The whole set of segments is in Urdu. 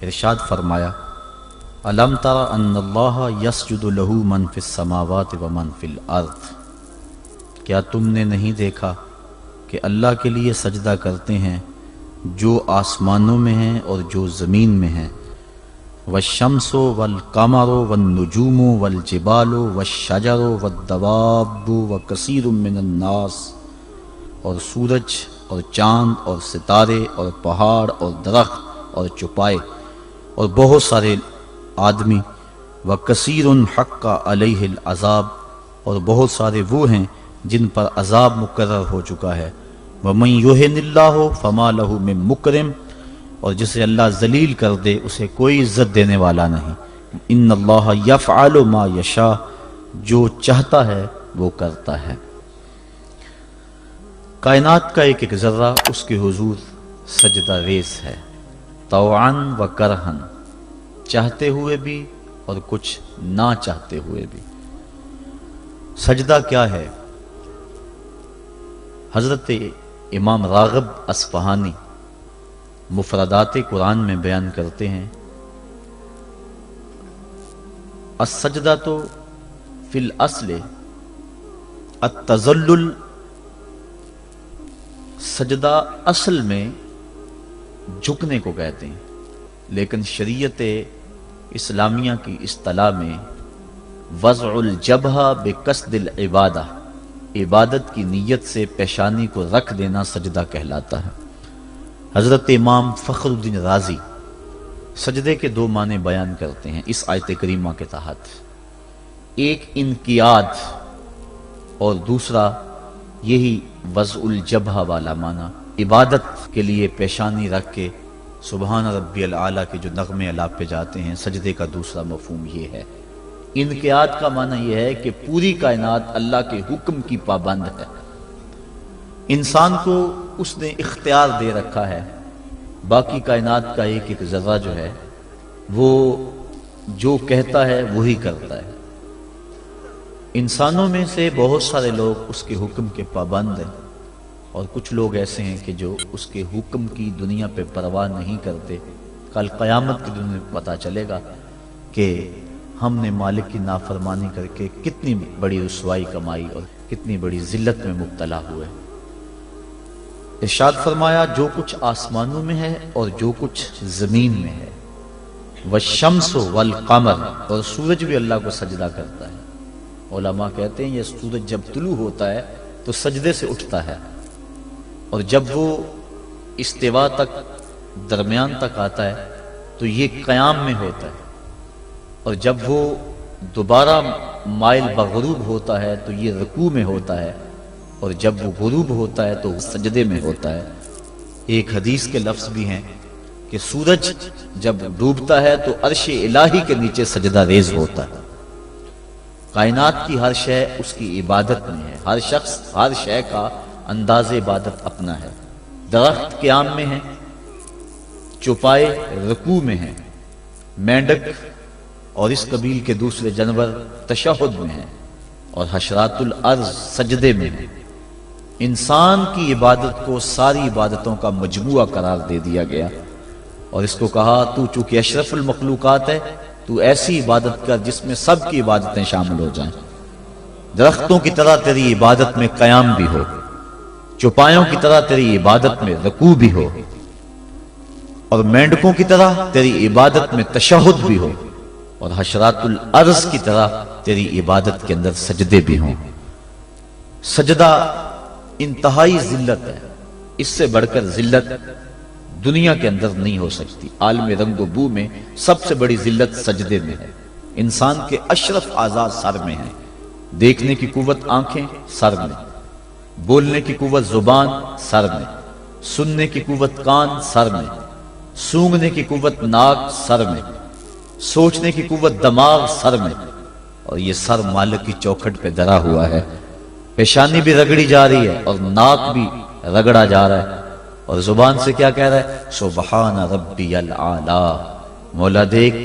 ارشاد فرمایا الم تر ان اللہ یسجد لہ من فی السماوات و من فی الارض، کیا تم نے نہیں دیکھا کہ اللہ کے لیے سجدہ کرتے ہیں جو آسمانوں میں ہیں اور جو زمین میں ہیں، والشمس والقمر والنجوم والجبال والشجر والدواب وکثیر من الناس، اور سورج اور چاند اور ستارے اور پہاڑ اور درخت اور چوپائے اور بہت سارے آدمی، وکثیر حق علیہ العذاب، اور بہت سارے وہ ہیں جن پر عذاب مقرر ہو چکا ہے، ومن یہن اللہ فما لہ من مکرم، اور جسے اللہ ذلیل کر دے اسے کوئی عزت دینے والا نہیں۔ ان اللہ یفعل ما یشاء، جو چاہتا ہے وہ کرتا ہے۔ کائنات کا ایک ایک ذرہ اس کے حضور سجدہ ریز ہے، طوعاً و کرہاً، چاہتے ہوئے بھی اور کچھ نہ چاہتے ہوئے بھی۔ سجدہ کیا ہے؟ حضرت امام راغب اصفہانی مفردات قرآن میں بیان کرتے ہیں، السجدہ فی الاصل التذلل، سجدہ اصل میں جھکنے کو کہتے ہیں، لیکن شریعت اسلامیہ کی اصطلاح میں وضع الجبہہ بقصد العبادہ، عبادت کی نیت سے پیشانی کو رکھ دینا سجدہ کہلاتا ہے۔ حضرت امام فخر الدین رازی سجدے کے دو معنی بیان کرتے ہیں اس آیت کریمہ کے تحت، ایک انقیاد اور دوسرا یہی وضع الجبہہ والا معنی، عبادت کے لیے پیشانی رکھ کے سبحان ربی الاعلیٰ کے جو نغمے اللہ پہ جاتے ہیں، سجدے کا دوسرا مفہوم یہ ہے۔ انقیاد کا معنی یہ ہے کہ پوری کائنات اللہ کے حکم کی پابند ہے، انسان کو اس نے اختیار دے رکھا ہے، باقی کائنات کا ایک ایک ذرہ جو ہے وہ جو کہتا ہے وہی کرتا ہے۔ انسانوں میں سے بہت سارے لوگ اس کے حکم کے پابند ہیں، اور کچھ لوگ ایسے ہیں کہ جو اس کے حکم کی دنیا پہ پرواہ نہیں کرتے۔ کل قیامت کے دن میں پتہ چلے گا کہ ہم نے مالک کی نافرمانی کر کے کتنی بڑی رسوائی کمائی اور کتنی بڑی ذلت میں مبتلا ہوئے۔ ارشاد فرمایا جو کچھ آسمانوں میں ہے اور جو کچھ زمین میں ہے، والشمس والقمر، اور سورج بھی اللہ کو سجدہ کرتا ہے۔ علماء کہتے ہیں یہ سورج جب طلوع ہوتا ہے تو سجدے سے اٹھتا ہے، اور جب وہ استوا تک درمیان تک آتا ہے تو یہ قیام میں ہوتا ہے، اور جب وہ دوبارہ مائل بغروب ہوتا ہے تو یہ رکوع میں ہوتا ہے، اور جب وہ غروب ہوتا ہے تو سجدے میں ہوتا ہے۔ ایک حدیث کے لفظ بھی ہیں کہ سورج جب ڈوبتا ہے تو عرش الہی کے نیچے سجدہ ریز ہوتا ہے۔ کائنات کی ہر شے اس کی عبادت میں ہے، ہر شخص ہر شے کا انداز عبادت اپنا ہے۔ درخت قیام میں ہے، چوپائے رکوع میں ہیں، مینڈک اور اس قبیل کے دوسرے جانور تشہد میں ہیں، اور حشرات الارض سجدے میں ہیں۔ انسان کی عبادت کو ساری عبادتوں کا مجموعہ قرار دے دیا گیا، اور اس کو کہا تو چونکہ اشرف المخلوقات ہے تو ایسی عبادت کر جس میں سب کی عبادتیں شامل ہو جائیں۔ درختوں کی طرح تیری عبادت میں قیام بھی ہو، چوپایوں کی طرح تیری عبادت میں رکوع بھی ہو، اور مینڈکوں کی طرح تیری عبادت میں تشہد بھی ہو، اور حشرات الارض کی طرح تیری عبادت کے اندر سجدے بھی ہوں۔ سجدہ انتہائی ذلت ہے، اس سے بڑھ کر ذلت دنیا کے اندر نہیں ہو سکتی۔ عالم رنگ و بو میں سب سے بڑی ذلت سجدے میں ہے۔ انسان کے اشرف اعضاء سر میں ہیں، دیکھنے کی قوت آنکھیں سر میں، بولنے کی قوت زبان سر میں، سننے کی قوت کان سر میں، سونگنے کی قوت ناک سر میں، سوچنے کی قوت دماغ سر میں، اور یہ سر مالک کی چوکھٹ پہ دھرا ہوا ہے۔ پیشانی بھی رگڑی جا رہی ہے اور ناک بھی رگڑا جا رہا ہے، اور زبان سے کیا کہہ رہا ہے؟ سبحان ربی الاعلی، مولا دیکھ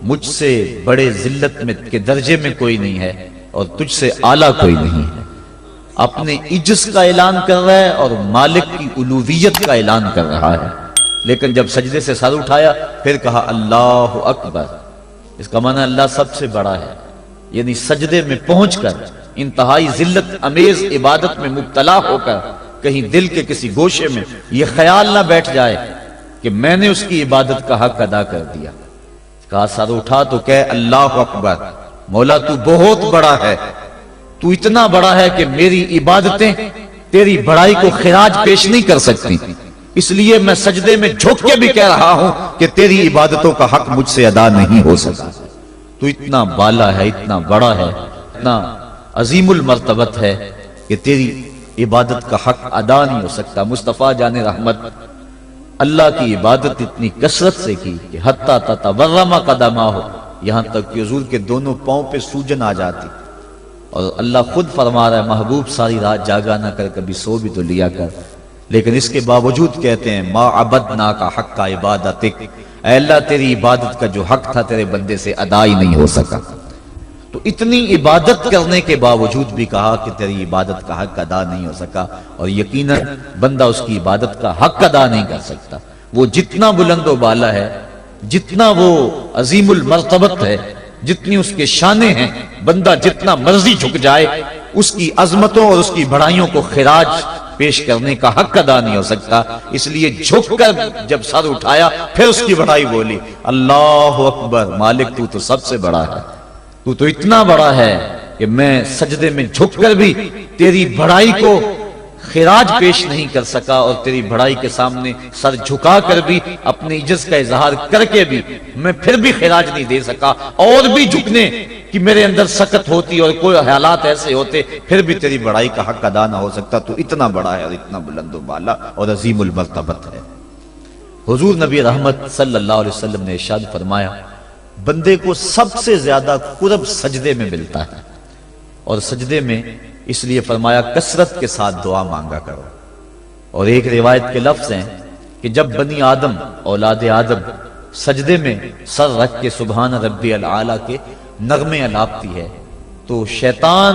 مجھ سے بڑے ذلت میں کے درجے میں کوئی نہیں ہے اور تجھ سے اعلیٰ کوئی نہیں ہے۔ اپنے عجز کا اعلان کر رہا ہے اور مالک کی الوہیت کا اعلان کر رہا ہے۔ لیکن جب سجدے سے سر اٹھایا پھر کہا اللہ اکبر، اس کا معنی اللہ سب سے بڑا ہے، یعنی سجدے میں پہنچ کر انتہائی ذلت امیز عبادت میں مبتلا ہو کر کہیں دل کے کسی گوشے میں یہ خیال نہ بیٹھ جائے کہ میں نے اس کی عبادت کا حق ادا کر دیا۔ کہا سر اٹھا تو کہے اللہ اکبر، مولا تو بہت بڑا ہے، تو اتنا بڑا ہے کہ میری عبادتیں تیری بڑائی کو خراج پیش نہیں کر سکتی، اس لیے میں سجدے میں جھک کے بھی کہہ رہا ہوں کہ تیری عبادتوں کا حق مجھ سے ادا نہیں ہو سکا۔ تو اتنا بالا ہے، اتنا بڑا ہے، اتنا عظیم المرتبت ہے کہ تیری عبادت کا حق ادا نہیں ہو سکتا۔ مصطفیٰ جان رحمت اللہ کی عبادت اتنی کثرت سے کی کہ حتی تتورم قدماہ، یہاں تک کہ حضور کے دونوں پاؤں پہ سوجن آ جاتی، اور اللہ خود فرما رہا ہے محبوب ساری رات جاگا نہ کر، کبھی سو بھی تو لیا کر، لیکن اس کے باوجود کہتے ہیں ما عبدنا کا حق کا عبادتک، اے اللہ تیری عبادت کا جو حق تھا تیرے بندے سے ادا ہی نہیں ہو سکا۔ تو اتنی عبادت کرنے کے باوجود بھی کہا کہ تیری عبادت کا حق ادا نہیں ہو سکا، اور یقیناً بندہ اس کی عبادت کا حق ادا نہیں کر سکتا۔ وہ جتنا بلند و بالا ہے، جتنا وہ عظیم المرتبت ہے، جتنی اس کے شانیں ہیں، بندہ جتنا مرضی جھک جائے اس کی عظمتوں اور اس کی بڑائیوں کو خراج پیش کرنے کا حق ادا نہیں ہو سکتا۔ اس لیے جھک کر جب سر اٹھایا پھر اس کی بڑائی بولی، اللہ اکبر، مالک تو سب سے بڑا ہے، تو اتنا بڑا ہے کہ میں سجدے میں جھک کر بھی تیری بڑائی کو خراج پیش نہیں کر سکا، اور تیری بڑائی کے سامنے سر جھکا کر بھی اپنے عجز کا اظہار کر کے بھی میں پھر بھی خراج نہیں دے سکا، اور بھی جھکنے کہ میرے اندر سکت ہوتی اور کوئی حالات ایسے ہوتے پھر بھی تیری بڑائی کا حق ادا نہ ہو سکتا۔ تو اتنا بڑا ہے اور اتنا بلند و بالا اور عظیم المرتبت ہے۔ حضور نبی رحمت صلی اللہ علیہ وسلم نے ارشاد فرمایا بندے کو سب سے زیادہ قرب سجدے میں ملتا ہے، اور سجدے میں اس لیے فرمایا کثرت کے ساتھ دعا مانگا کرو۔ اور ایک روایت کے لفظ ہیں کہ جب بنی آدم اولاد آدم سجدے میں سر رکھ کے سبحان ربی العالی کے نغمے الاپتی ہے تو شیطان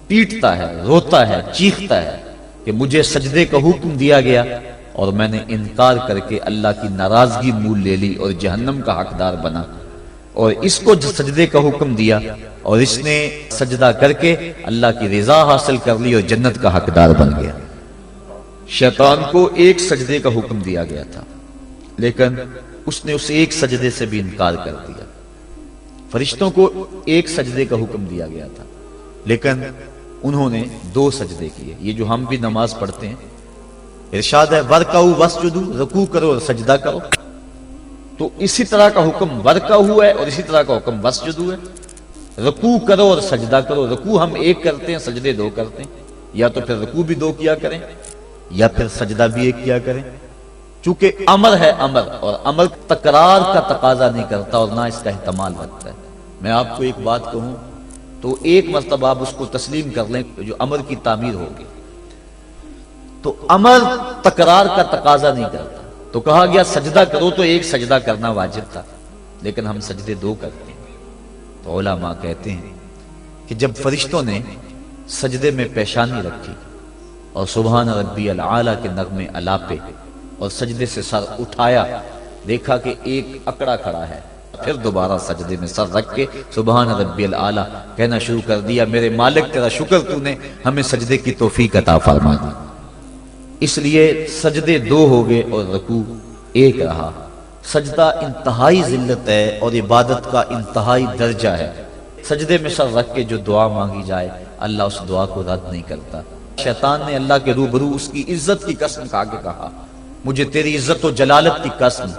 پیٹتا ہے، روتا ہے، چیختا ہے کہ مجھے سجدے کا حکم دیا گیا اور میں نے انکار کر کے اللہ کی ناراضگی مول لے لی اور جہنم کا حقدار بنا، اور اس کو سجدے کا حکم دیا اور اس نے سجدہ کر کے اللہ کی رضا حاصل کر لی اور جنت کا حقدار بن گیا۔ شیطان کو ایک سجدے کا حکم دیا گیا تھا لیکن اس نے اس ایک سجدے سے بھی انکار کر دیا۔ فرشتوں کو ایک سجدے کا حکم دیا گیا تھا لیکن انہوں نے 2 سجدے کیے۔ یہ جو ہم بھی نماز پڑھتے ہیں ارشاد ہے ورکعوا واسجدوا، رکوع کرو اور سجدہ کرو، تو اسی طرح کا حکم ورکعوا ہے اور اسی طرح کا حکم واسجدوا ہے، رکوع کرو اور سجدہ کرو۔ رکوع ہم 1 کرتے ہیں، سجدے 2 کرتے ہیں، یا تو پھر رکوع بھی 2 کیا کریں یا پھر سجدہ بھی 1 کیا کریں، چونکہ امر ہے امر، اور امر تکرار کا تقاضا نہیں کرتا اور نہ اس کا احتمال رکھتا ہے۔ میں آپ کو ایک بات کہوں تو ایک مرتبہ آپ اس کو تسلیم کر لیں جو امر کی تعمیر ہوگی، تو امر تکرار کا تقاضا نہیں کرتا، تو کہا گیا سجدہ کرو تو 1 سجدہ کرنا واجب تھا لیکن ہم سجدے 2 کرتے ہیں۔ تو علماء کہتے ہیں کہ جب فرشتوں نے سجدے میں پیشانی رکھی اور سبحان ربی العالی کے نغمے الاپے اور سجدے سے سر اٹھایا، دیکھا کہ ایک اکڑا کھڑا ہے، پھر دوبارہ سجدے میں سر رکھ کے سبحان ربی العالی کہنا شروع کر دیا، میرے مالک تیرا شکر تو نے ہمیں سجدے کی توفیق عطا فرما دی۔ اس لیے سجدے 2 ہو گئے اور رکوع 1 رہا۔ سجدہ انتہائی ذلت ہے اور عبادت کا انتہائی درجہ ہے۔ سجدے میں سر رکھ کے جو دعا مانگی جائے اللہ اس دعا کو رد نہیں کرتا۔ شیطان نے اللہ کے روبرو اس کی عزت کی قسم کھا کے کہا مجھے تیری عزت و جلالت کی قسم،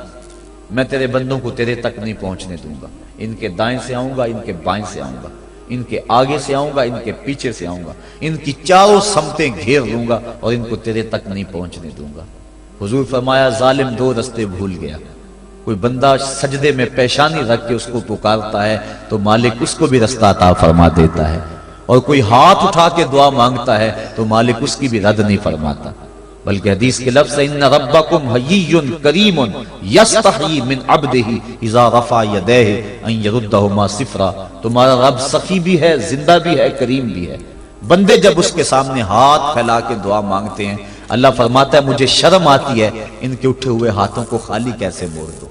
میں تیرے بندوں کو تیرے تک نہیں پہنچنے دوں گا، ان کے دائیں سے آؤں گا، ان کے بائیں سے آؤں گا، ان کے آگے سے آؤں گا، ان کے پیچھے سے آؤں گا، ان کی چاروں سمتیں گھیر لوں گا اور ان کو تیرے تک نہیں پہنچنے دوں گا۔ حضور فرمایا ظالم 2 رستے بھول گیا، کوئی بندہ سجدے میں پیشانی رکھ کے اس کو پکارتا ہے تو مالک اس کو بھی رستہ عطا فرما دیتا ہے، اور کوئی ہاتھ اٹھا کے دعا مانگتا ہے تو مالک اس کی بھی رد نہیں فرماتا، بلکہ حدیث کے لفظ ہے ان ربکم حیی کریم یستحیی من عبدہ اذا رفع یدیہ ان یردہما صفرا، تمہارا رب سخی بھی ہے، زندہ بھی ہے، کریم بھی ہے۔ بندے جب اس کے سامنے ہاتھ پھیلا کے دعا مانگتے ہیں اللہ فرماتا ہے مجھے شرم آتی ہے ان کے اٹھے ہوئے ہاتھوں کو خالی کیسے موڑ دو۔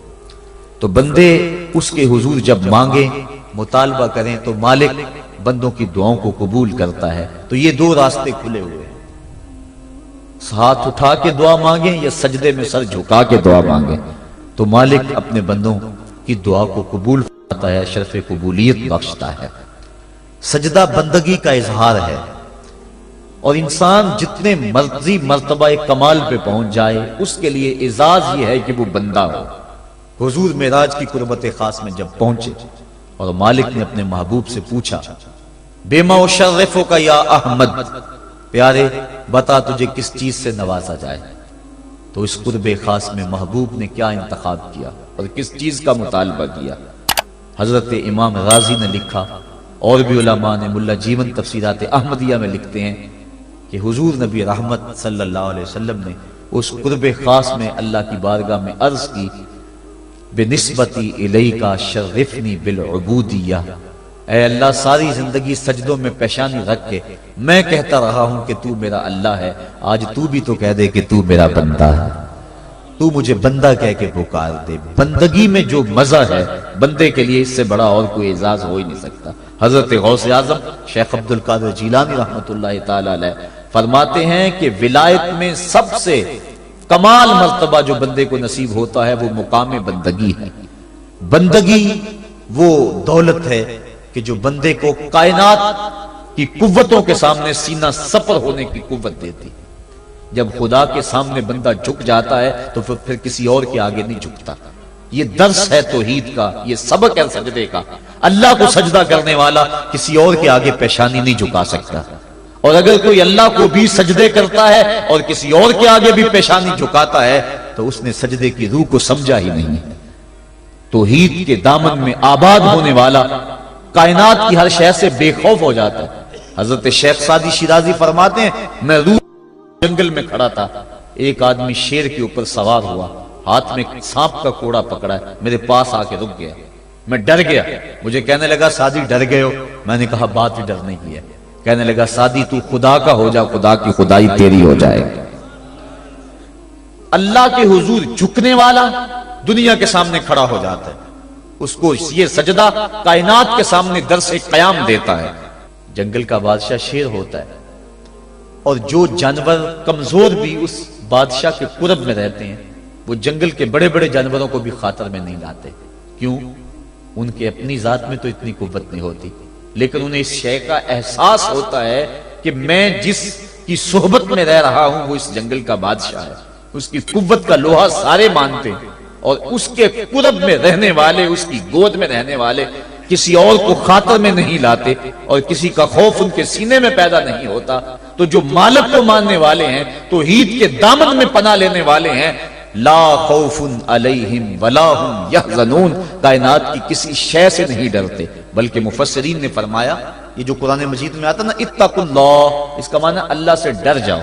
تو بندے اس کے حضور جب مانگیں، مطالبہ کریں تو مالک بندوں کی دعاؤں کو قبول کرتا ہے۔ تو یہ دو راستے کھلے ہوئے ہیں، ہاتھ اٹھا کے دعا مانگیں یا سجدے میں سر جھکا کے دعا مانگیں، تو مالک اپنے بندوں کی دعا کو قبول فرماتا ہے، شرف قبولیت بخشتا ہے۔ سجدہ بندگی کا اظہار ہے، اور انسان جتنے مرضی مرتبہ کمال پہ پہنچ جائے اس کے لیے اعزاز یہ ہے کہ وہ بندہ ہو۔ حضور معراج کی قربت خاص میں جب پہنچے اور مالک نے اپنے محبوب سے پوچھا بما اشرفک یا احمد، پیارے بتا تجھے کس چیز سے نوازا جائے، تو اس قرب خاص میں محبوب نے کیا انتخاب کیا اور کس چیز کا مطالبہ کیا؟ حضرت امام غازی نے لکھا، اور بھی علماء نے، ملا جیون تفسیرات احمدیہ میں لکھتے ہیں کہ حضور نبی رحمت صلی اللہ علیہ وسلم نے اس قرب خاص میں اللہ کی بارگاہ میں عرض کی بنسبتی الیک شرفنی بالعبودیہ، اے اللہ ساری زندگی سجدوں میں پیشانی رکھ کے میں کہتا رہا ہوں کہ تو میرا اللہ ہے، آج تو بھی تو کہہ دے کہ تو میرا بندہ ہے، تو مجھے بندہ کہہ کے پکار دے۔ بندگی میں جو مزہ ہے بندے کے لیے اس سے بڑا اور کوئی اعزاز ہو ہی نہیں سکتا۔ حضرت غوث اعظم شیخ عبد القادر جیلانی رحمۃ اللہ تعالی علیہ فرماتے ہیں کہ ولایت میں سب سے کمال مرتبہ جو بندے کو نصیب ہوتا ہے وہ مقام بندگی ہے۔ بندگی وہ دولت ہے کہ جو بندے کو کائنات کی قوتوں کے سامنے سینہ سپر ہونے کی قوت دیتی۔ جب خدا کے سامنے بندہ جھک جاتا ہے تو پھر کسی اور کے آگے نہیں جھکتا۔ یہ درس ہے توحید کا، یہ سبق ہے سجدے کا۔ اللہ کو سجدہ کرنے والا کسی اور کے آگے پیشانی نہیں جھکا سکتا، اور اگر کوئی اللہ کو بھی سجدے کرتا ہے اور کسی اور کے آگے بھی پیشانی جھکاتا ہے تو اس نے سجدے کی روح کو سمجھا ہی نہیں ہے۔ توحید کے دامن میں آباد ہونے والا کائنات کی ہر شے سے بے خوف ہو جاتا ہے۔ حضرت شیخ سعدی شیرازی فرماتے ہیں میں روح جنگل میں کھڑا تھا، ایک آدمی شیر کے اوپر سوار ہوا، ہاتھ میں سانپ کا کوڑا پکڑا ہے، میرے پاس آ کے رک گیا، میں ڈر گیا، مجھے کہنے لگا سعدی ڈر گئے ہو؟ میں نے کہا بات ہی ڈرنے کی ہے۔ کہنے لگا سعدی تو خدا کا ہو جا، خدا کی خدائی تیری ہو جائے گی۔ اللہ کے حضور جھکنے والا دنیا کے سامنے کھڑا ہو جاتا ہے، اس کو یہ سجدہ کائنات کے سامنے درس قیام دیتا ہے۔ جنگل کا بادشاہ شیر ہوتا ہے، اور جو جانور کمزور بھی اس بادشاہ کے قرب میں رہتے ہیں وہ جنگل کے بڑے بڑے جانوروں کو بھی خاطر میں نہیں لاتے۔ کیوں؟ ان کے اپنی ذات میں تو اتنی قوت نہیں ہوتی، لیکن انہیں اس شے کا احساس ہوتا ہے کہ میں جس کی صحبت میں رہ رہا ہوں وہ اس جنگل کا بادشاہ ہے، اس کی قوت کا لوہا سارے مانتے ہیں، اور اس کے قرب میں رہنے والے، اس کی گود میں رہنے والے کسی اور کو خاطر میں نہیں لاتے، اور کسی کا خوف ان کے سینے میں پیدا نہیں ہوتا۔ تو جو مالک کو ماننے والے ہیں، توحید کے دامن میں پناہ لینے والے ہیں، لا خوف علیہم ولا ہم یحزنون، کائنات کی کسی شے سے نہیں ڈرتے۔ بلکہ مفسرین نے فرمایا یہ جو قرآن مجید میں آتا نا اتقوا اللہ، اس کا معنی اللہ سے ڈر جاؤ،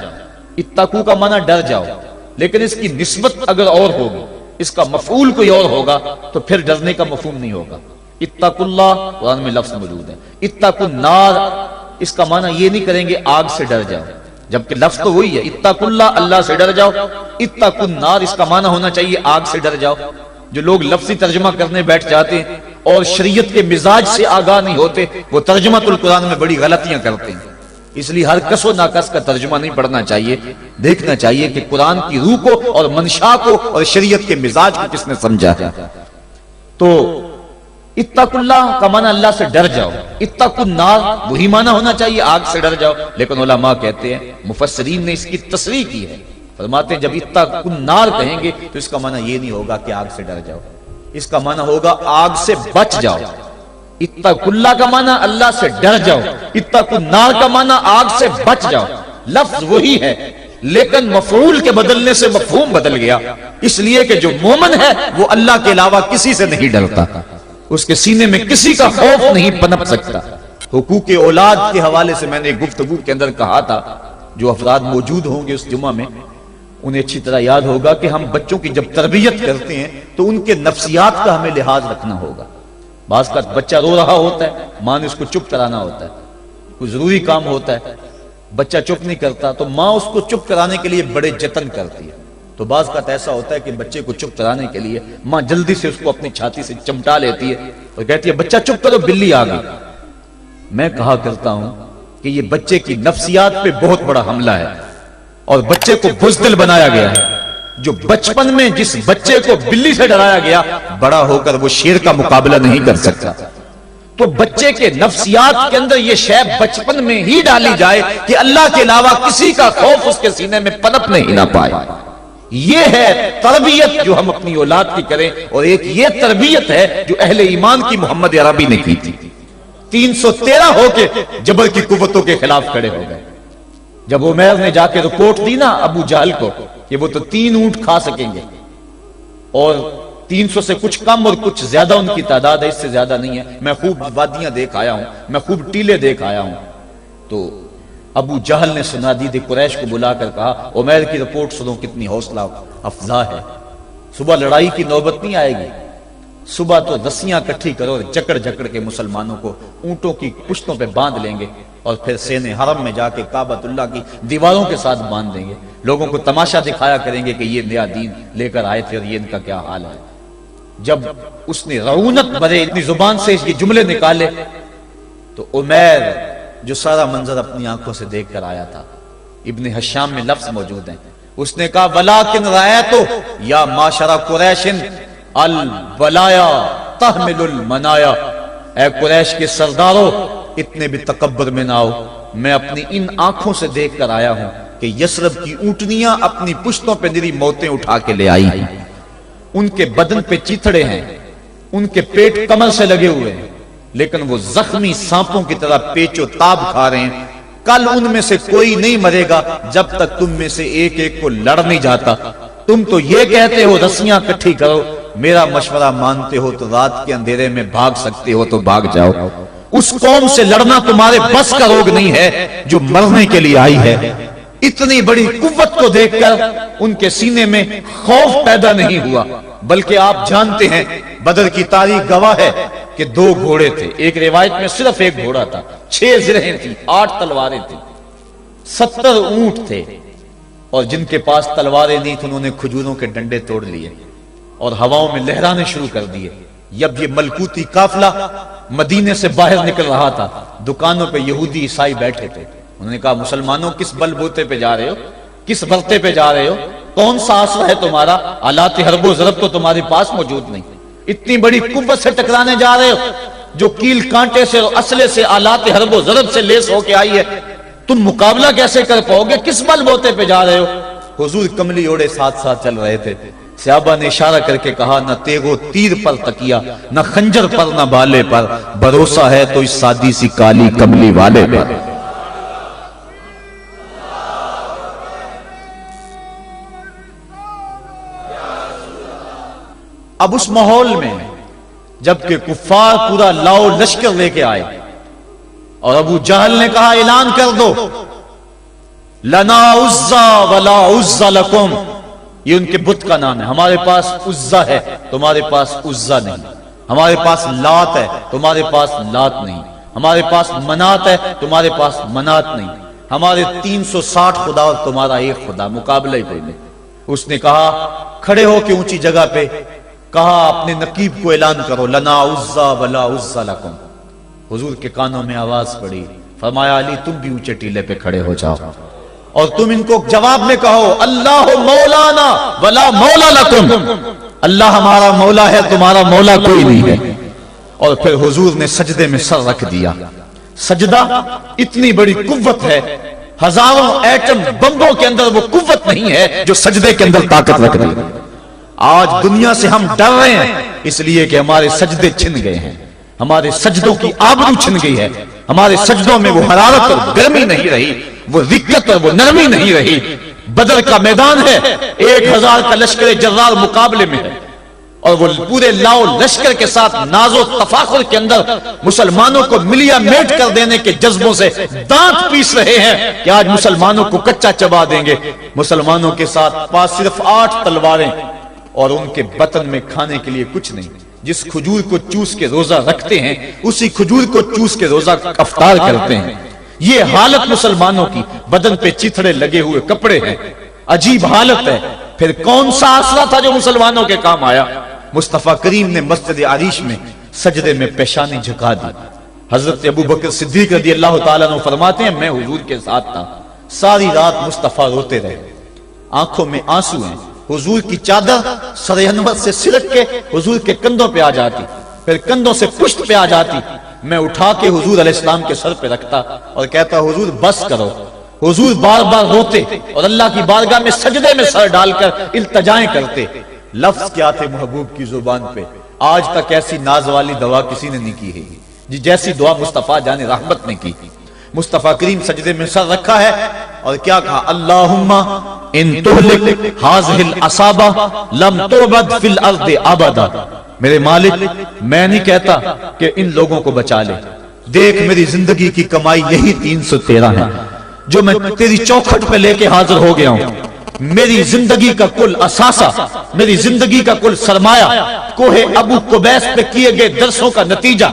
اتقوا کا معنی ڈر جاؤ، لیکن اس کی نسبت اگر اور ہوگی، اس کا مفعول کوئی اور ہوگا تو پھر ڈرنے کا مفہوم نہیں ہوگا۔ اتقوا اللہ قرآن میں لفظ موجود ہے، اتقوا النار اس کا معنی یہ نہیں کریں گے آگ سے ڈر جاؤ، جبکہ لفظ تو وہی ہے اتقوا اللہ، اللہ سے ڈر جاؤ۔ اتقوا النار اس کا معنی ہونا چاہیے آگ سے ڈر جاؤ۔ جو لوگ لفظی ترجمہ کرنے بیٹھ جاتے ہیں اور شریعت کے مزاج سے آگاہ نہیں ہوتے، وہ ترجمہ القرآن میں بڑی غلطیاں کرتے ہیں۔ اس لیے ہر کس و ناکس کا ترجمہ نہیں پڑھنا چاہیے، دیکھنا چاہیے کہ قرآن کی روح کو اور منشا کو اور شریعت کے مزاج کو کس نے سمجھا ہے۔ تو اتقوا اللہ کا معنی اللہ سے ڈر جاؤ، اتقوا النار وہی معنی ہونا چاہیے آگ سے ڈر جاؤ، لیکن علماء کہتے ہیں، مفسرین نے اس کی تصریح کی ہے، فرماتے ہیں جب اتقوا النار کہیں گے تو اس کا معنی یہ نہیں ہوگا کہ آگ سے ڈر جاؤ، اس کا معنی ہوگا آگ سے بچ جاؤ۔ اتقوا اللہ کا معنی اللہ سے ڈر جاؤ، اتقوا النار کا معنی آگ سے بچ جاؤ۔ لفظ وہی ہے لیکن مفعول کے بدلنے سے مفہوم بدل گیا، اس لیے کہ جو مومن ہے وہ اللہ کے علاوہ کسی سے نہیں ڈرتا، اس کے سینے میں کسی کا خوف نہیں پنپ سکتا۔ حقوق اولاد کے حوالے سے میں نے گفتگو کے اندر کہا تھا، جو افراد موجود ہوں گے اس جمعہ میں انہیں اچھی طرح یاد ہوگا کہ ہم بچوں کی جب تربیت کرتے ہیں تو ان کے نفسیات کا ہمیں لحاظ رکھنا ہوگا۔ بعض کا بچہ رو رہا ہوتا ہے، ماں نے اس کو چپ کرانا ہوتا ہے، کوئی ضروری کام ہوتا ہے، بچہ چپ نہیں کرتا تو ماں اس کو چپ کرانے کے لیے بڑے جتن کرتی ہے. تو بعض کا ایسا ہوتا ہے کہ بچے کو چپ کرانے کے لیے ماں جلدی سے اس کو اپنی چھاتی سے چمٹا لیتی ہے اور کہتی ہے بچہ چپ کرو بلی آ گئی. میں کہا کرتا ہوں کہ یہ بچے کی نفسیات پہ بہت بڑا حملہ ہے اور بچے کو بزدل بنایا گیا ہے. جو بچپن میں جس بچے کو بلی سے ڈرایا گیا بڑا ہو کر وہ شیر کا مقابلہ نہیں کر سکتا. تو بچے کے نفسیات کے اندر یہ شے بچپن میں ہی ڈالی جائے کہ اللہ کے علاوہ کسی کا خوف اس کے سینے میں پنپنے ہی نہ پائے. یہ ہے تربیت جو ہم اپنی اولاد کی کریں. اور ایک یہ تربیت ہے جو اہل ایمان کی محمد عربی نے کی تھی. 313 ہو کے جبر کی قوتوں کے خلاف کھڑے ہو گئے. جب عمیر نے جا کے رپورٹ دی نا ابو جہل کو کہ وہ تو 3 اونٹ کھا سکیں گے اور 300 سے کچھ کم اور کچھ زیادہ ان کی تعداد ہے، اس سے زیادہ نہیں ہے، میں خوب وادیاں دیکھ آیا ہوں، میں خوب ٹیلے دیکھ آیا ہوں. تو ابو جہل نے سنادید قریش کو بلا کر کہا عمیر کی رپورٹ سنو کتنی حوصلہ افزا ہے. صبح لڑائی کی نوبت نہیں آئے گی، صبح تو رسیاں کٹھی کرو اور جکڑ جکڑ کے مسلمانوں کو اونٹوں کی پشتوں پہ باندھ لیں گے اور پھر سینے حرم میں جا کے کعبۃ اللہ کی دیواروں کے ساتھ باندھ دیں گے. لوگوں کو تماشا دکھایا کریں گے کہ یہ نیا دین لے کر آئے تھے اور یہ ان کا کیا حال ہے. جب اس نے رعونت بھرے اتنی زبان سے یہ جملے نکالے تو عمیر جو سارا منظر اپنی آنکھوں سے دیکھ کر آیا تھا، ابن حشام میں لفظ موجود ہیں، اس نے کہا وَلَٰكِنْ رَأَيْتُ يَا مَعْشَرَ قُرَيْشٍ الْبَلَايَا تَحْمِلُ الْمَنَايَا. اے قریش کے سرداروں اتنے بھی تکبر میں نہ آؤ، میں اپنی ان آنکھوں سے دیکھ کر آیا ہوں کہ یثرب کی اونٹنیاں اپنی پشتوں پہ نری موتیں اٹھا کے لے آئی ہیں. ان کے بدن پہ چیتھڑے ہیں، ان کے پیٹ کمر سے لگے ہوئے ہیں، لیکن وہ زخمی سانپوں کی طرح پیچ و تاب کھا رہے ہیں. کل ان میں سے کوئی نہیں مرے گا جب تک تم میں سے ایک ایک کو لڑ نہیں جاتا. تم تو یہ کہتے ہو رسیاں کٹھی کرو، میرا مشورہ مانتے ہو تو رات کے اندھیرے میں بھاگ سکتے ہو تو بھاگ جاؤ. اس قوم سے لڑنا تمہارے بس کا روگ نہیں ہے جو مرنے کے لیے آئی ہے. اتنی بڑی قوت کو دیکھ کر ان کے سینے میں خوف پیدا نہیں ہوا، بلکہ آپ جانتے ہیں بدر کی تاریخ گواہ ہے کہ 2 گھوڑے تھے. ایک روایت میں صرف ایک گھوڑا تھا، 6 زرہیں تھیں، 8 تلواریں تھیں، 70 اونٹ تھے. اور جن کے پاس تلواریں نہیں تھیں انہوں نے کھجوروں کے ڈنڈے توڑ لیے اور ہواؤں میں لہرانے شروع کر دیے. جب یہ ملکوتی قافلہ مدینے سے باہر نکل رہا تھا، دکانوں پہ یہودی عیسائی بیٹھے تھے. انہوں نے کہا مسلمانوں کس بل بوتے پہ جا رہے ہو، کس برتے پہ جا رہے ہو، کون سا آسرا ہے تمہارا، آلات حرب و ضرب تو تمہارے پاس موجود نہیں. اتنی بڑی قوت سے ٹکرانے جا رہے ہو جو کیل کانٹے سے اور اسلحے سے آلات حرب و ضرب سے لیس ہو کے آئی ہے. تم مقابلہ کیسے کر پاؤ گے، کس بل بوتے پہ جا رہے ہو. حضور کملی اوڑے ساتھ ساتھ چل رہے تھے. صحابہ نے اشارہ کر کے کہا نہ تیغ و تیر پر تکیا، نہ خنجر پر نہ بالے پر، بھروسہ ہے تو اس سادی سی کالی کملی والے پر. اب اس ماحول میں جبکہ کفار پورا لاؤ لشکر لے کے آئے اور ابو جہل نے کہا اعلان کر دو لنا عزا ولا عزا لکم، یہ ان کے بت کا نام ہے. ہمارے پاس عزا ہے تمہارے پاس عزا نہیں، ہمارے پاس لات ہے تمہارے پاس لات نہیں، ہمارے پاس منات ہے تمہارے پاس منات نہیں، ہمارے 360 خدا اور تمہارا ایک خدا، مقابلہ ہی کوئی نہیں. اس نے کہا کھڑے ہو کے اونچی جگہ پہ کہا اپنے نقیب کو اعلان کرو لنا عزا ولا عزا لکم. حضور کے کانوں میں آواز پڑی، فرمایا علی تم بھی اونچے ٹیلے پہ کھڑے ہو جاؤ اور تم ان کو جواب میں کہو اللہ مولانا ولا مولا لکم، اللہ ہمارا مولا ہے تمہارا مولا کوئی نہیں ہے. اور پھر حضور نے سجدے میں سر رکھ دیا. سجدہ اتنی بڑی قوت ہے، ہزاروں ایٹم بمبوں کے اندر وہ قوت نہیں ہے جو سجدے کے اندر طاقت رکھ دی. آج دنیا سے ہم ڈر رہے ہیں اس لیے کہ ہمارے سجدے چھن گئے ہیں، ہمارے سجدوں کی آبرو چھن گئی ہے، ہمارے سجدوں میں وہ حرارت اور گرمی نہیں رہی، وہ رقت اور وہ نرمی نہیں رہی. بدر کا میدان ہے، 1000 کا لشکر جرار مقابلے میں ہے اور وہ پورے لاؤ لشکر کے ساتھ ناز و تفاخر کے اندر مسلمانوں کو ملیا میٹ کر دینے کے جذبوں سے دانت پیس رہے ہیں کہ آج مسلمانوں کو کچا چبا دیں گے. مسلمانوں کے ساتھ پاس صرف 8 تلواریں اور ان کے بطن میں کھانے کے لیے کچھ نہیں. جس کھجور کو چوس کے روزہ رکھتے ہیں اسی کھجور کو چوس کے روزہ افطار کرتے ہیں. یہ حالت مسلمانوں کی، بدن پہ چتھڑے لگے ہوئے کپڑے ہیں، عجیب حالت ہے. پھر کون سا آسرا تھا جو مسلمانوں کے کام آیا؟ مصطفیٰ کریم نے مسجد عریش میں سجدے میں پیشانی جھکا دی. حضرت ابو بکر صدیق رضی اللہ تعالیٰ عنہ فرماتے ہیں میں حضور کے ساتھ تھا، ساری رات مصطفیٰ روتے رہے، آنکھوں میں آنسو ہیں. حضور کی چادر سر انور سے سلک کے حضور کے کندھوں پہ آ جاتی، پھر کندھوں سے پشت پہ آ جاتی. میں اٹھا کے حضور علیہ السلام کے سر پہ رکھتا اور کہتا حضور بس کرو. حضور بار بار روتے اور اللہ کی بارگاہ میں سجدے میں سر ڈال کر التجائیں کرتے. لفظ کیا تھے محبوب کی زبان پہ؟ آج تک ایسی ناز والی دعا کسی نے نہیں کی ہے جی جیسی دعا مصطفیٰ جان رحمت نے کی. مصطفیٰ کریم سجدے میں سر رکھا ہے اور کیا کہا؟ اللہم ان تہلک ہذہ العصابہ لم تعبد فی الارض ابدا. میرے مالک میں نہیں کہتا کہ ان لوگوں کو بچا لے، دیکھ میری زندگی کی کمائی یہی 313 ہے جو میں تیری چوکھٹ پہ لے کے حاضر ہو گیا ہوں. میری زندگی کا کل اثاثہ، میری زندگی کا کل سرمایہ کوہ ابو قبیس پہ کیے گئے درسوں کا نتیجہ،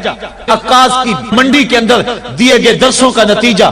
عکاظ کی منڈی کے اندر دیے گئے درسوں کا نتیجہ،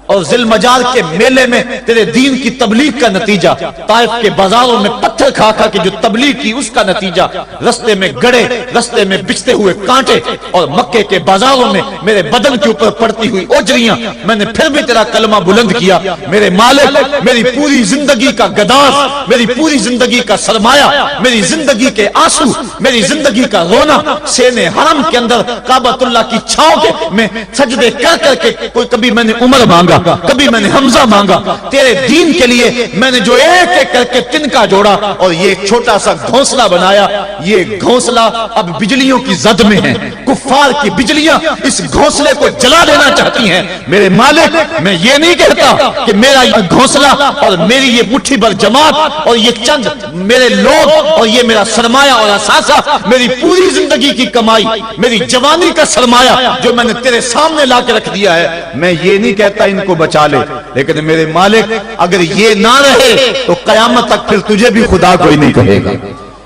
اور ذی المجال کے میلے میں تیرے دین کی تبلیغ کا نتیجہ، طائف کے بازاروں میں پتھر کھا کھا کے جو تبلیغ کی اس کا نتیجہ، رستے میں گڑے، رستے میں بچتے ہوئے کانٹے، اور مکے کے بازاروں میں میرے بدن کے اوپر پڑتی ہوئی اوجریاں، میں نے پھر بھی تیرا کلمہ بلند کیا. میرے مالک میری پوری زندگی کا گداز، میری پوری زندگی کا سرمایہ، میری زندگی کے آنسو، میری زندگی کا رونا سین حرم کے اندر کعبۃ اللہ کی چھاؤں کے میں سجدے کر کر کے، کوئی کبھی میں نے عمر مانگا، کبھی میں نے حمزہ مانگا، تیرے دین کے لیے میں نے جو ایک ایک کر کے تنکا جوڑا اور یہ ایک چھوٹا سا گھونسلہ بنایا. یہ گھونسلہ اب بجلیوں کی زد میں ہے، کفار کی بجلیاں اس گھونسلے کو جلا دینا چاہتی ہیں. میرے مالک میں یہ نہیں کہتا کہ میرا یہ گھونسلہ اور میری یہ مٹھی بھر جماعت اور یہ چند میرے لوگ اور یہ میرا سرمایہ اور اثاثہ، میری پوری زندگی کی کمائی، میری جوانی کا سرمایہ جو میں نے تیرے سامنے لا کے رکھ دیا ہے، میں یہ نہیں کہتا ان کو بچا لے. لیکن میرے مالک اگر یہ نہ رہے تو قیامت تک پھر تجھے بھی خدا کوئی نہیں کہے گا.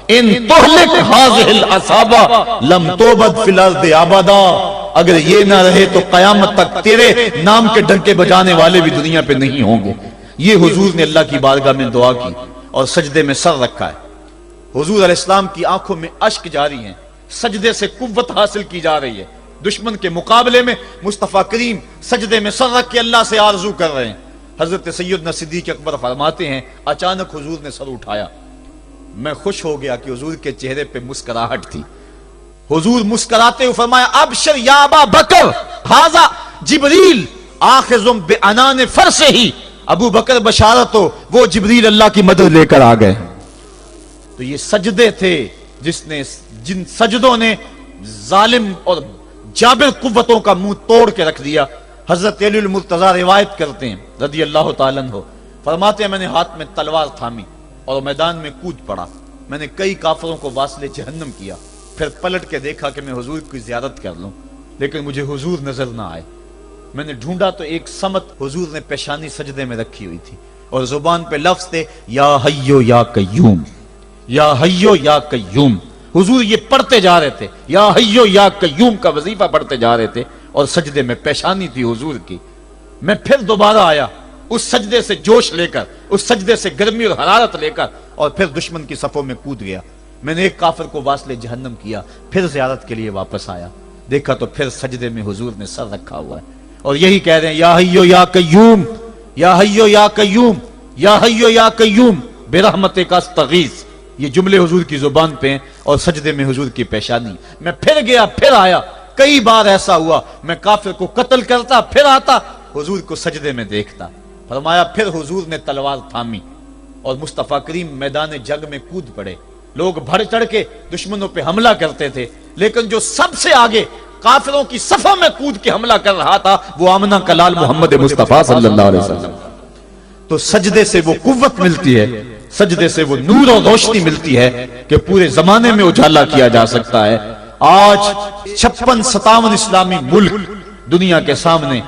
ان تہلک ہذہ العصابہ لم تعبد فی الارض ابدا. اگر یہ نہ رہے تو قیامت تک تیرے نام کے ڈنکے بجانے والے بھی دنیا پہ نہیں ہوں گے. یہ حضور نے اللہ کی بارگاہ میں دعا کی اور سجدے میں سر رکھا ہے. حضور علیہ السلام کی آنکھوں میں اشک جاری ہیں، سجدے سے قوت حاصل کی جا رہی ہے. دشمن کے مقابلے میں مصطفیٰ کریم سجدے میں سر رکھ کے اللہ سے آرزو کر رہے ہیں. حضرت سیدنا صدیق اکبر فرماتے ہیں اچانک حضور نے سر اٹھایا، میں خوش ہو گیا کہ حضور کے چہرے پہ مسکراہٹ تھی. حضور مسکراتے ہوئے فرمایا ابشر یا ابا بکر ھذا جبریل آخذ بعنان فرسہ. ابو بکر بشارت ہو، وہ جبریل اللہ کی مدد لے کر آ گئے. تو یہ سجدے تھے جن سجدوں نے ظالم اور جابر قوتوں کا منہ توڑ کے رکھ دیا. حضرت علی المرتضیٰ روایت کرتے ہیں رضی اللہ تعالیٰ عنہ، فرماتے ہیں میں نے ہاتھ میں تلوار تھامی اور میدان میں کود پڑا. میں نے کئی کافروں کو واصل جہنم کیا، پھر پلٹ کے دیکھا کہ میں حضور کی زیارت کر لوں، لیکن مجھے حضور نظر نہ آئے. میں نے ڈھونڈا تو ایک سمت حضور نے پیشانی سجدے میں رکھی ہوئی تھی اور زبان پہ لفظ تھے یا حیو یا قیوم، یا حیو یا قیوم. حضور یہ پڑھتے جا رہے تھے، یا حیو یا قیوم کا وظیفہ پڑھتے جا رہے تھے اور سجدے میں پیشانی تھی حضور کی. میں پھر دوبارہ آیا اس سجدے سے جوش لے کر، اس سجدے سے گرمی اور حرارت لے کر، اور پھر دشمن کی صفوں میں کود گیا. میں نے ایک کافر کو واصل جہنم کیا، پھر زیارت کے لیے واپس آیا، دیکھا تو پھر سجدے میں حضور نے سر رکھا ہوا ہے اور یہی کہہ رہے ہیں یا حیو یا قیوم، یا حیو یا قیوم، یا حیو یا قیوم برحمتک استغیث. یہ جملے حضور کی زبان پہ ہیں اور سجدے میں حضور کی پیشانی. میں پھر گیا، پھر آیا، کئی بار ایسا ہوا میں کافر کو قتل کرتا، پھر آتا حضور کو سجدے میں دیکھتا. فرمایا پھر حضور نے تلوار تھامی اور مصطفیٰ کریم میدان جنگ میں کود پڑے. لوگ بڑھ چڑھ کے دشمنوں پہ حملہ کرتے تھے، لیکن جو سب سے آگے کافروں کی صفوں میں کود کے حملہ کر رہا تھا وہ آمنہ کا لال محمد مصطفیٰ صلی اللہ علیہ وسلم. تو سجدے سے وہ قوت ملتی ہے، سجدے سے وہ نور اور روشنی ملتی ہے کہ پورے زمانے میں اجالا کیا جا سکتا ہے. آج 56-57 اسلامی ملک دنیا کے سامنے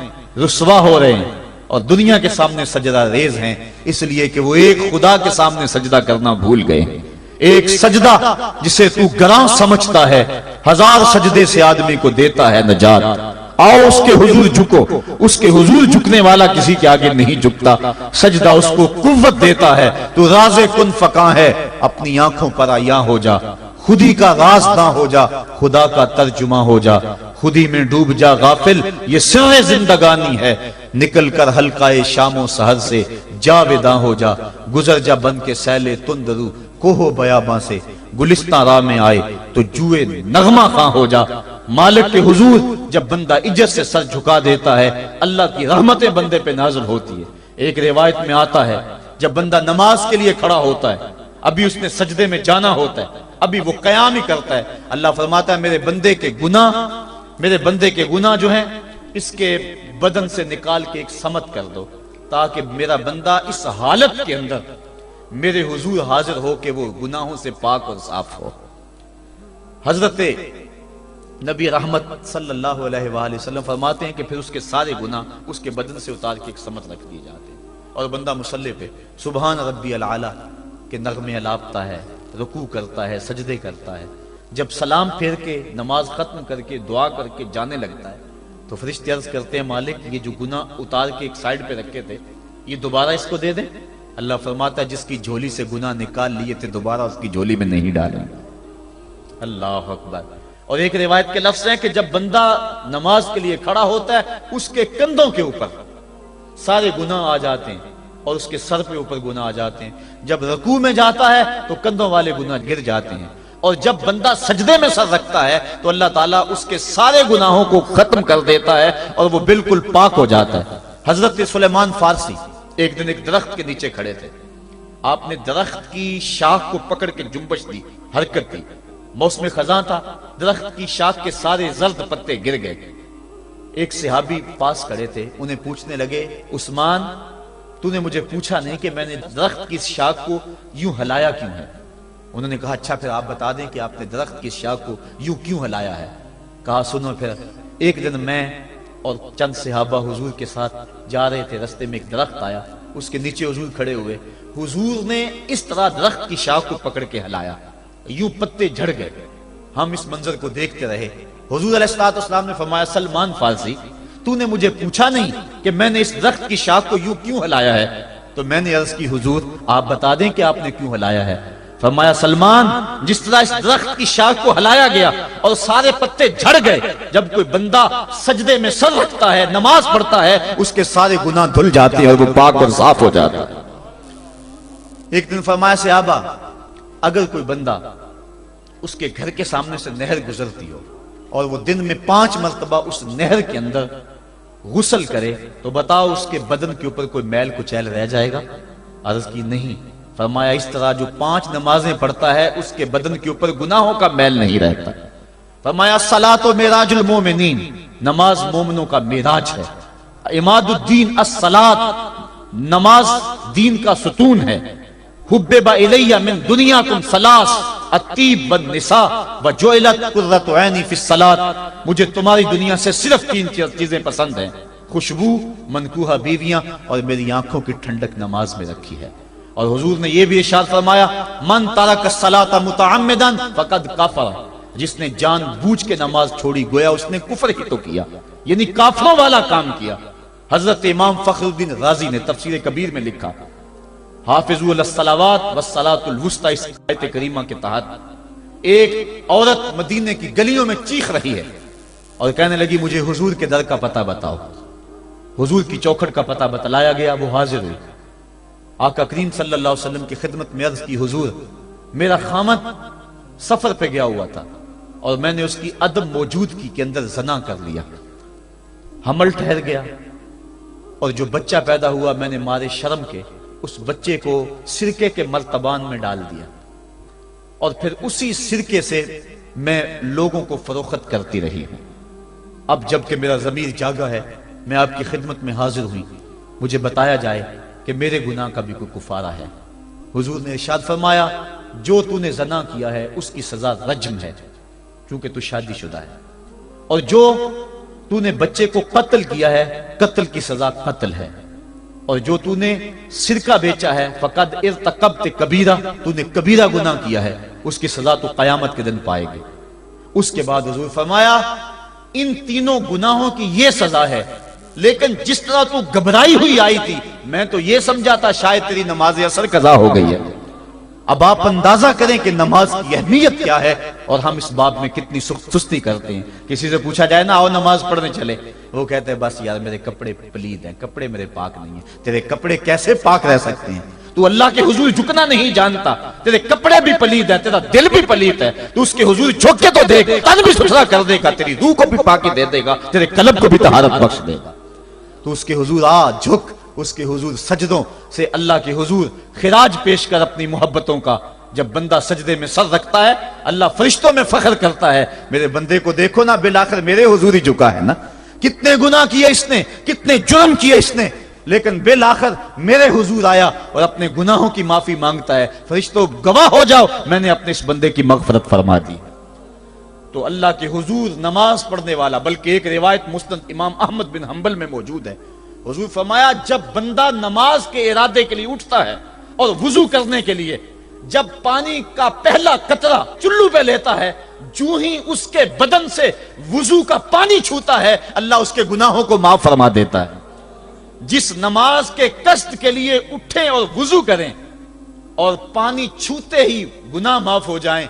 رسوا ہو رہے ہیں اور دنیا کے سامنے سجدہ ریز ہیں، اس لیے کہ وہ ایک خدا کے سامنے سجدہ کرنا بھول گئے ہیں. ایک سجدہ جسے تو گراں سمجھتا ہے 1000 سجدے سے آدمی کو دیتا ہے نجات. آؤ اس کے حضور جھکو، اس کے حضور جھکنے والا کسی کے آگے نہیں جھکتا، سجدہ اس کو قوت دیتا ہے، تو راز کن فکاں ہے، اپنی آنکھوں پر آیاں ہو جا، خودی کا راز نہ ہو جا، خدا کا ترجمہ ہو جا، خودی میں ڈوب جا غافل، یہ سر زندگانی ہے، نکل کر حلقہ شام و سحر سے جاویداں ہو جا، گزر جا بن کے سیلے تندرو کوہ بیاباں سے، گلستان راہ میں آئے تو جوئے نغمہ خواں ہو جا۔ مالک کے حضور جب بندہ عزت سے سر جھکا دیتا ہے، اللہ کی رحمتیں بندے پہ نازل ہوتی ہے۔ ایک روایت میں آتا ہے جب بندہ نماز کے لیے کھڑا ہوتا ہے، ابھی اس نے سجدے میں جانا ہوتا ہے، ابھی وہ قیام ہی کرتا ہے، اللہ فرماتا ہے میرے بندے کے گناہ جو ہیں اس کے بدن سے نکال کے ایک سمت کر دو، تاکہ میرا بندہ اس حالت کے اندر میرے حضور حاضر ہو کہ وہ گناہوں سے پاک اور صاف ہو۔ حضرت نبی رحمت صلی اللہ علیہ وآلہ وسلم فرماتے ہیں کہ پھر اس کے سارے گناہ اس کے بدن سے اتار کے ایک سمت رکھ دیے جاتے ہیں، اور بندہ مصلی پہ سبحان ربی العالی کے نغمے الاپتا ہے، رکوع کرتا ہے، سجدے کرتا ہے۔ جب سلام پھیر کے نماز ختم کر کے دعا کر کے جانے لگتا ہے تو فرشتے عرض کرتے ہیں مالک یہ جو گناہ اتار کے ایک سائیڈ پہ رکھے تھے یہ دوبارہ اس کو دے دیں؟ اللہ فرماتا ہے جس کی جھولی سے گناہ نکال لیے تھے دوبارہ اس کی جھولی میں نہیں ڈالیں۔ اللہ اکبر۔ اور ایک روایت کے لفظ ہیں کہ جب بندہ نماز کے لیے کھڑا ہوتا ہے اس کے کندھوں کے اوپر سارے گناہ آ جاتے ہیں اور اس کے سر پہ اوپر گناہ آ جاتے ہیں، جب رکوع میں جاتا ہے تو کندھوں والے گناہ گر جاتے ہیں، اور جب بندہ سجدے میں سر رکھتا ہے تو اللہ تعالیٰ اس کے سارے گناہوں کو ختم کر دیتا ہے اور وہ بالکل پاک ہو جاتا ہے۔ حضرت سلیمان فارسی ایک دن ایک درخت کے نیچے کھڑے تھے، آپ نے درخت کی شاخ کو پکڑ کے جنبش دی، حرکت دی، موسم خزاں تھا، درخت کی شاخ کے سارے زرد پتے گر گئے۔ ایک صحابی پاس کھڑے تھے، انہیں پوچھنے لگے عثمان تو نے مجھے پوچھا نہیں کہ میں نے درخت کی شاخ کو یوں ہلایا کیوں ہے؟ انہوں نے کہا اچھا پھر آپ بتا دیں کہ آپ نے درخت کی شاخ کو یوں کیوں ہلایا ہے؟ کہا سنو پھر ایک دن میں اور چند صحابہ حضور کے ساتھ جا رہے تھے، رستے میں ایک درخت آیا، اس کے نیچے حضور کھڑے ہوئے، حضور نے اس طرح درخت کی شاخ کو پکڑ کے ہلایا، یوں پتے جھڑ گئے، ہم اس منظر کو دیکھتے رہے۔ حضور علیہ الصلوۃ والسلام نے فرمایا سلمان فارسی تو نے مجھے پوچھا نہیں کہ میں نے اس درخت کی شاخ کو یوں کیوں ہلایا ہے؟ تو میں نے عرض کی حضور آپ بتا دیں کہ آپ نے کیوں ہلایا ہے؟ فرمایا سلمان جس طرح اس درخت کی شاخ کو ہلایا گیا اور سارے پتے جھڑ گئے، جب کوئی بندہ سجدے میں سر رکھتا ہے نماز پڑھتا ہے اس کے سارے گناہ دھل جاتے ہیں اور وہ پاک اور صاف ہو جاتا ہے۔ ایک دن فرمایا صحابہ اگر کوئی بندہ اس کے گھر کے سامنے سے نہر گزرتی ہو اور وہ دن میں 5 مرتبہ اس نہر کے اندر غسل کرے تو بتاؤ اس کے بدن کے اوپر کوئی میل کچیل رہ جائے گا؟ عرض کی نہیں۔ فرمایا اس طرح جو 5 نمازیں پڑھتا ہے اس کے بدن کے اوپر گناہوں کا میل نہیں رہتا۔ فرمایا الصلاۃ معراج المومنین، نماز مومنوں کا معراج ہے، عماد الدین الصلاۃ، نماز دین کا ستون ہے، حبب الی من دنیاکم ثلاث الطیب والنساء وجعلت قرۃ عینی فی الصلاۃ، مجھے تمہاری دنیا سے صرف 3 چیزیں پسند ہیں، خوشبو، منکوحہ بیویاں اور میری آنکھوں کی ٹھنڈک نماز میں رکھی ہے۔ اور حضور نے یہ بھی ارشاد فرمایا من ترک الصلاۃ متعمدا فقد کفر، جس نے جان بوجھ کے نماز چھوڑی گویا اس نے کفر ہی تو کیا، یعنی کافروں والا کام کیا۔ حضرت امام فخر الدین رازی نے تفسیر کبیر میں لکھا حافظوا علی الصلوات والصلاۃ الوسطی، اس آیت کریمہ کے تحت ایک عورت مدینے کی گلیوں میں چیخ رہی ہے اور کہنے لگی مجھے حضور کے در کا پتہ بتاؤ۔ حضور کی چوکھٹ کا پتہ بتلایا گیا، وہ حاضر ہوئی، آقا کریم صلی اللہ علیہ وسلم کی خدمت میں عرض کی حضور میرا خامد سفر پہ گیا ہوا تھا اور میں نے اس کی عدم موجودگی کے اندر زنا کر لیا، حمل ٹھہر گیا اور جو بچہ پیدا ہوا میں نے مارے شرم کے اس بچے کو سرکے کے مرتبان میں ڈال دیا اور پھر اسی سرکے سے میں لوگوں کو فروخت کرتی رہی ہوں۔ اب جب کہ میرا ضمیر جاگا ہے میں آپ کی خدمت میں حاضر ہوئی، مجھے بتایا جائے کہ میرے گناہ کا بھی کوئی کفارہ ہے۔ حضور نے ارشاد فرمایا جو تو نے زنا کیا ہے اس کی سزا رجم ہے کیونکہ تو شادی شدہ ہے، اور جو تو نے بچے کو قتل کیا ہے قتل کی سزا قتل ہے، اور جو تو نے سرکہ بیچا ہے فقد ارتکبت کبیرہ، تو نے کبیرہ گناہ کیا ہے، اس کی سزا تو قیامت کے دن پائے گی۔ اس کے بعد حضور فرمایا ان تینوں گناہوں کی یہ سزا ہے، لیکن جس طرح تو گھبرائی ہوئی آئی تھی میں تو یہ سمجھا تھا شاید تیری نماز اثر قضا ہو گئی ہے۔ اب آپ اندازہ کریں کہ نماز کی اہمیت کیا ہے اور ہم اس باب میں کتنی سستی کرتے ہیں۔ کسی سے پوچھا جائے نا آؤ نماز پڑھنے چلے، وہ کہتے ہیں بس یار میرے کپڑے پلید ہیں، کپڑے میرے پاک نہیں ہیں۔ تیرے کپڑے کیسے پاک رہ سکتے ہیں؟ تو اللہ کے حضور جھکنا نہیں جانتا، تیرے کپڑے بھی پلید ہیں، تیرا دل بھی پلید ہے، تو اس کے حضور جھک کے تو دیکھ، تن بھی ستھرا کر دے گا، تیری روح کو بھی پاکی دے دے گا، تیرے قلب کو بھی طہارت بخش دے گا۔ تو اس کے حضور آ جھک، اس کے حضور سجدوں سے اللہ کے حضور خراج پیش کر اپنی محبتوں کا۔ جب بندہ سجدے میں سر رکھتا ہے اللہ فرشتوں میں فخر کرتا ہے، میرے بندے کو دیکھو نا، بالآخر میرے حضور ہی جھکا ہے نا، کتنے گناہ کیے اس نے، کتنے جرم کیے اس نے، لیکن بالآخر میرے حضور آیا اور اپنے گناہوں کی معافی مانگتا ہے۔ فرشتوں گواہ ہو جاؤ میں نے اپنے اس بندے کی مغفرت فرما دی۔ تو اللہ کے حضور نماز پڑھنے والا، بلکہ ایک روایت مسند امام احمد بن حنبل میں موجود ہے، حضور فرمایا جب بندہ نماز کے ارادے کے لیے اٹھتا ہے اور وضو کرنے کے لیے، جب پانی کا پہلا قطرہ چلو پہ لیتا ہے، جو ہی اس کے بدن سے وضو کا پانی چھوتا ہے اللہ اس کے گناہوں کو معاف فرما دیتا ہے۔ جس نماز کے قصد کے لیے اٹھیں اور وضو کریں اور پانی چھوتے ہی گناہ معاف ہو جائیں،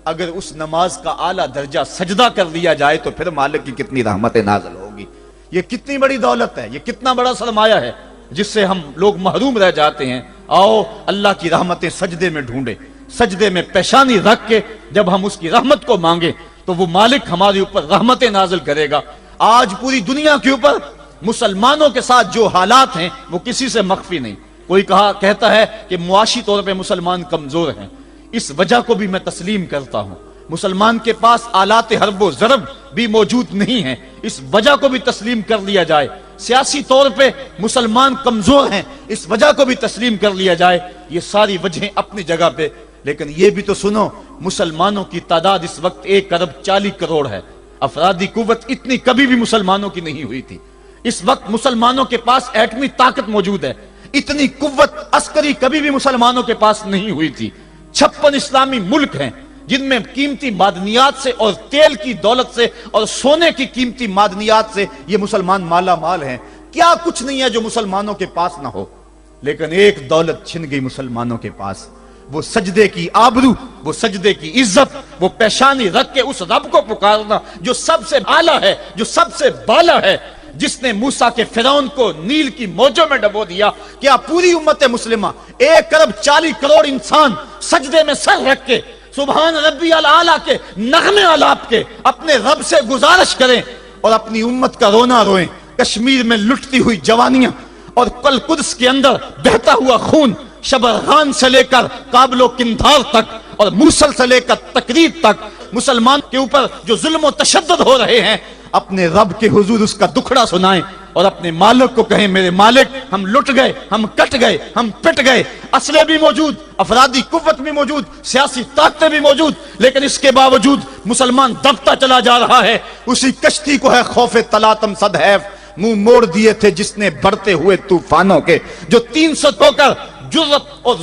اگر اس نماز کا اعلیٰ درجہ سجدہ کر لیا جائے تو پھر مالک کی کتنی رحمت نازل ہوگی۔ یہ کتنی بڑی دولت ہے، یہ کتنا بڑا سرمایہ ہے جس سے ہم لوگ محروم رہ جاتے ہیں۔ آؤ اللہ کی رحمتیں سجدے میں ڈھونڈے، سجدے میں پیشانی رکھ کے جب ہم اس کی رحمت کو مانگیں تو وہ مالک ہمارے اوپر رحمتیں نازل کرے گا۔ آج پوری دنیا کے اوپر مسلمانوں کے ساتھ جو حالات ہیں وہ کسی سے مخفی نہیں۔ کوئی کہتا ہے کہ معاشی طور پہ مسلمان کمزور ہیں، اس وجہ کو بھی میں تسلیم کرتا ہوں۔ مسلمان کے پاس آلات حرب و ضرب بھی موجود نہیں ہیں، اس وجہ کو بھی تسلیم کر لیا جائے۔ سیاسی طور پہ مسلمان کمزور ہیں، اس وجہ کو بھی تسلیم کر لیا جائے۔ یہ ساری وجہیں اپنی جگہ پہ، لیکن یہ بھی تو سنو مسلمانوں کی تعداد اس وقت 1.40 کروڑ ہے۔ افرادی قوت اتنی کبھی بھی مسلمانوں کی نہیں ہوئی تھی۔ اس وقت مسلمانوں کے پاس ایٹمی طاقت موجود ہے، اتنی قوت عسکری کبھی بھی مسلمانوں کے پاس نہیں ہوئی تھی۔ 56 اسلامی ملک ہیں جن میں قیمتی معدنیات سے اور تیل کی دولت سے اور سونے کی قیمتی معدنیات سے یہ مسلمان مالا مال ہیں۔ کیا کچھ نہیں ہے جو مسلمانوں کے پاس نہ ہو، لیکن ایک دولت چھن گئی مسلمانوں کے پاس، وہ سجدے کی آبرو، وہ سجدے کی عزت، وہ پیشانی رکھ کے اس رب کو پکارنا جو سب سے اعلیٰ ہے، جو سب سے بالا ہے، جس نے موسیٰ کے فرعون کو نیل کی موجوں میں ڈبو دیا۔ کیا پوری امت مسلمہ 1.40 کروڑ انسان سجدے میں سر رکھ کے سبحان ربی الاعلیٰ کے نغمے آلاپ کے اپنے رب سے گزارش کریں اور اپنی امت کا رونا روئیں؟ کشمیر میں لٹتی ہوئی جوانیاں اور قدس کے اندر بہتا ہوا خون، شبرغان سے لے کر کابل و قندھار تک اور موصل سے لے کر تقریب تک مسلمان کے اوپر جو ظلم و تشدد ہو رہے ہیں، اپنے رب کے حضور اس کا دکھڑا سنائیں اور اپنے مالک کو کہیں میرے مالک ہم لٹ گئے، ہم کٹ گئے، ہم پٹ گئے، اسلحے بھی موجود، افرادی قوت بھی موجود، سیاسی طاقتیں بھی موجود، لیکن اس کے باوجود مسلمان دبتا چلا جا رہا ہے۔ اسی کشتی کو ہے خوف تلاطم صدحیف منہ موڑ دیے تھے جس نے بڑھتے ہوئے طوفانوں کے، جو 300 ہو کر جرت اور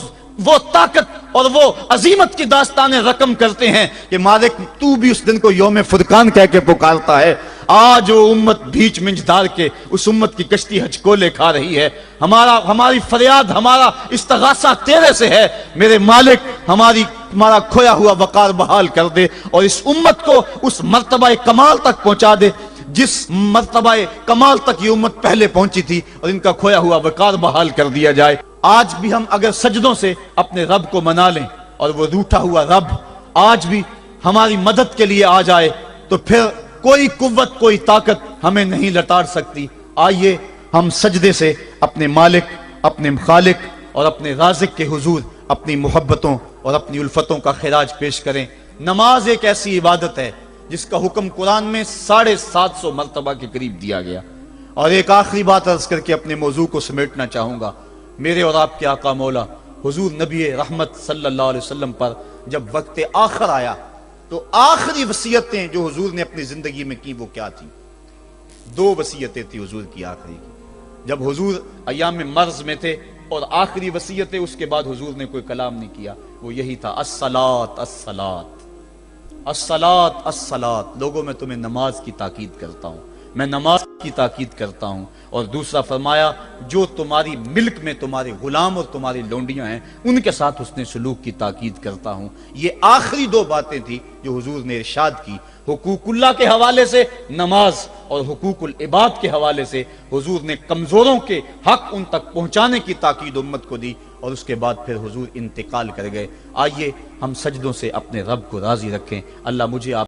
وہ طاقت اور وہ عظیمت کی داستانیں رقم کرتے ہیں کہ مالک تو بھی اس دن کو یوم فرقان کہہ کے پکارتا ہے۔ آج وہ امت بیچ منجدار کے اس امت کی کشتی ہچکولے کھا رہی ہے۔ ہماری فریاد، ہمارا استغاثہ تیرے سے ہے، میرے مالک ہمارا کھویا ہوا وقار بحال کر دے اور اس امت کو اس مرتبہ کمال تک پہنچا دے جس مرتبہ کمال تک یہ امت پہلے پہنچی تھی، اور ان کا کھویا ہوا وقار بحال کر دیا جائے۔ آج بھی ہم اگر سجدوں سے اپنے رب کو منا لیں اور وہ روٹھا ہوا رب آج بھی ہماری مدد کے لیے آ جائے تو پھر کوئی قوت، کوئی طاقت ہمیں نہیں لتاڑ سکتی۔ آئیے ہم سجدے سے اپنے مالک، اپنے خالق اور اپنے رازق کے حضور اپنی محبتوں اور اپنی الفتوں کا خراج پیش کریں۔ نماز ایک ایسی عبادت ہے جس کا حکم قرآن میں 750 مرتبہ کے قریب دیا گیا۔ اور ایک آخری بات عرض کر کے اپنے موضوع کو سمیٹنا چاہوں گا۔ میرے اور آپ کے آقا مولا حضور نبی رحمت صلی اللہ علیہ وسلم پر جب وقت آخر آیا تو آخری وصیتیں جو حضور نے اپنی زندگی میں کی وہ کیا تھی؟ 2 وصیتیں تھی حضور کی آخری کی، جب حضور ایام مرض میں تھے، اور آخری وصیتیں اس کے بعد حضور نے کوئی کلام نہیں کیا، وہ یہی تھا الصلاۃ الصلاۃ، الصلاۃ الصلاۃ، لوگوں میں تمہیں نماز کی تاکید کرتا ہوں، میں نماز کی تاکید کرتا ہوں۔ اور دوسرا فرمایا جو تمہاری ملک میں تمہارے غلام اور تمہاری لونڈیاں ہیں ان کے ساتھ حسن سلوک کی تاکید کرتا ہوں۔ یہ آخری دو باتیں تھی جو حضور نے ارشاد کی، حقوق اللہ کے حوالے سے نماز اور حقوق العباد کے حوالے سے حضور نے کمزوروں کے حق ان تک پہنچانے کی تاکید امت کو دی، اور اس کے بعد پھر حضور انتقال کر گئے۔ آئیے ہم سجدوں سے اپنے رب کو راضی رکھیں۔ اللہ مجھے آپ